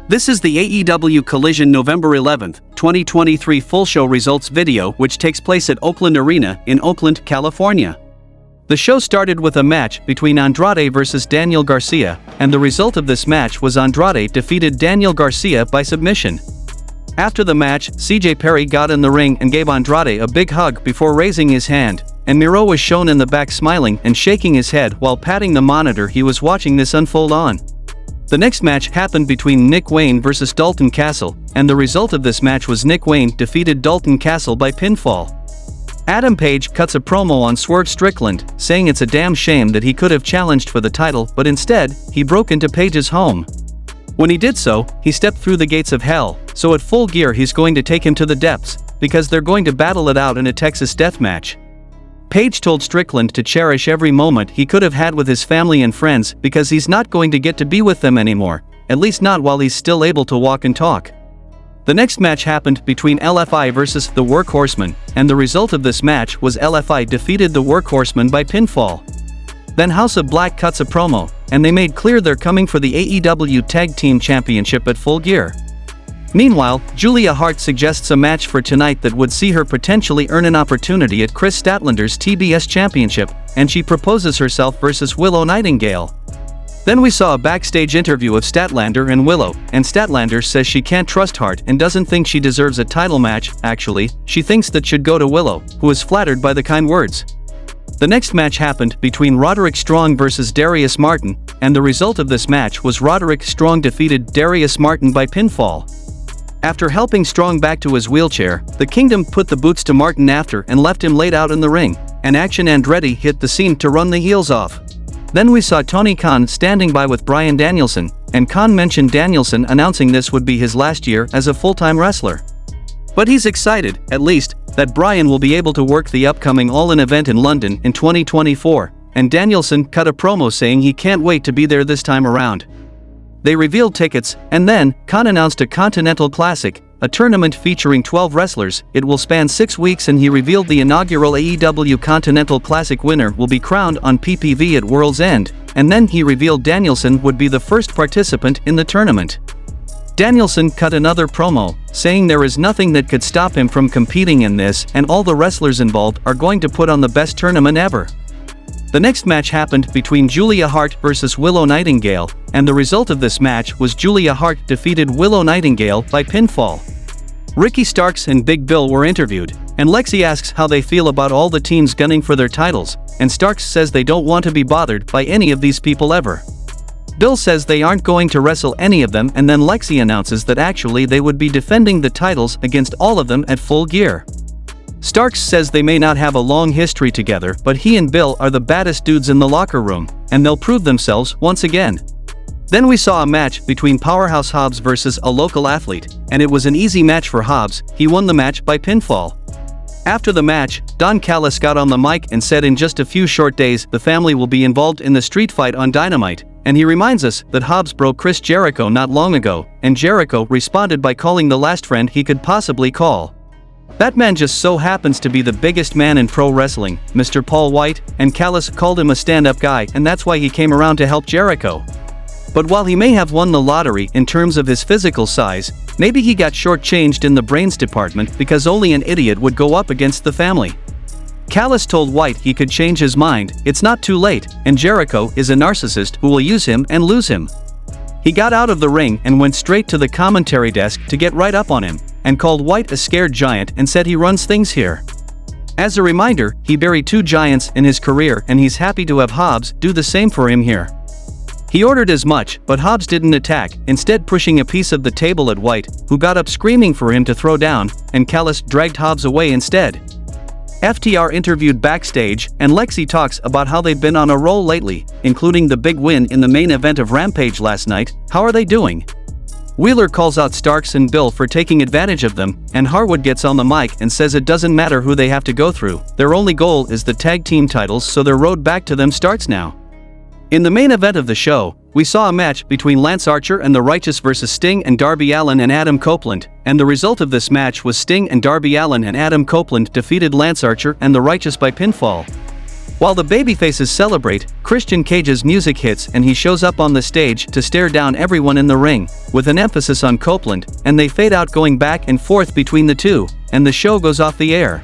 This is the AEW Collision November 11, 2023 full show results video which takes place at Oakland Arena in Oakland, California. The show started with a match between Andrade versus Daniel Garcia, and the result of this match was Andrade defeated Daniel Garcia by submission. After the match, CJ Perry got in the ring and gave Andrade a big hug before raising his hand, and Miro was shown in the back smiling and shaking his head while patting the monitor he was watching this unfold on. The next match happened between Nick Wayne versus Dalton Castle, and the result of this match was Nick Wayne defeated Dalton Castle by pinfall. Adam Page cuts a promo on Swerve Strickland, saying it's a damn shame that he could have challenged for the title, but instead, he broke into Page's home. When he did so, he stepped through the gates of hell, so at Full Gear he's going to take him to the depths, because they're going to battle it out in a Texas death match. Page told Strickland to cherish every moment he could have had with his family and friends because he's not going to get to be with them anymore, at least not while he's still able to walk and talk. The next match happened between LFI versus the Workhorsemen, and the result of this match was LFI defeated the Workhorsemen by pinfall. Then House of Black cuts a promo, and they made clear they're coming for the AEW Tag Team Championship at Full Gear. Meanwhile, Julia Hart suggests a match for tonight that would see her potentially earn an opportunity at Chris Statlander's TBS Championship, and she proposes herself versus Willow Nightingale. Then we saw a backstage interview of Statlander and Willow, and Statlander says she can't trust Hart and doesn't think she deserves a title match. Actually, she thinks that should go to Willow, who is flattered by the kind words. The next match happened between Roderick Strong versus Darius Martin, and the result of this match was Roderick Strong defeated Darius Martin by pinfall. After helping Strong back to his wheelchair, the Kingdom put the boots to Martin after and left him laid out in the ring, and Action Andretti hit the scene to run the heels off. Then we saw Tony Khan standing by with Bryan Danielson, and Khan mentioned Danielson announcing this would be his last year as a full-time wrestler. But he's excited, at least, that Bryan will be able to work the upcoming All-In event in London in 2024, and Danielson cut a promo saying he can't wait to be there this time around. They revealed tickets, and then, Khan announced a Continental Classic, a tournament featuring 12 wrestlers. It will span 6 weeks, and he revealed the inaugural AEW Continental Classic winner will be crowned on PPV at World's End, and then he revealed Danielson would be the first participant in the tournament. Danielson cut another promo, saying there is nothing that could stop him from competing in this, and all the wrestlers involved are going to put on the best tournament ever. The next match happened between Julia Hart versus Willow Nightingale, and the result of this match was Julia Hart defeated Willow Nightingale by pinfall. Ricky Starks and Big Bill were interviewed, and Lexi asks how they feel about all the teams gunning for their titles, and Starks says they don't want to be bothered by any of these people ever. Bill says they aren't going to wrestle any of them, and then Lexi announces that actually they would be defending the titles against all of them at Full Gear. Starks says they may not have a long history together, but he and Bill are the baddest dudes in the locker room, and they'll prove themselves once again. Then we saw a match between Powerhouse Hobbs versus a local athlete, and it was an easy match for Hobbs. He won the match by pinfall. After the match, Don Callis got on the mic and said in just a few short days the family will be involved in the street fight on Dynamite, and he reminds us that Hobbs broke Chris Jericho not long ago, and Jericho responded by calling the last friend he could possibly call. That man just so happens to be the biggest man in pro wrestling, Mr. Paul White, and Callis called him a stand-up guy, and that's why he came around to help Jericho. But while he may have won the lottery in terms of his physical size, maybe he got shortchanged in the brains department because only an idiot would go up against the family. Callis told White he could change his mind, it's not too late, and Jericho is a narcissist who will use him and lose him. He got out of the ring and went straight to the commentary desk to get right up on him, and called White a scared giant and said he runs things here. As a reminder, he buried 2 giants in his career, and he's happy to have Hobbs do the same for him here. He ordered as much, but Hobbs didn't attack, instead pushing a piece of the table at White, who got up screaming for him to throw down, and Callis dragged Hobbs away instead. FTR interviewed backstage, and Lexi talks about how they've been on a roll lately, including the big win in the main event of Rampage last night. How are they doing? Wheeler calls out Starks and Bill for taking advantage of them, and Harwood gets on the mic and says it doesn't matter who they have to go through, their only goal is the tag team titles, so their road back to them starts now. In the main event of the show, we saw a match between Lance Archer and The Righteous versus Sting and Darby Allin and Adam Copeland, and the result of this match was Sting and Darby Allin and Adam Copeland defeated Lance Archer and The Righteous by pinfall. While the babyfaces celebrate, Christian Cage's music hits and he shows up on the stage to stare down everyone in the ring, with an emphasis on Copeland, and they fade out going back and forth between the two, and the show goes off the air.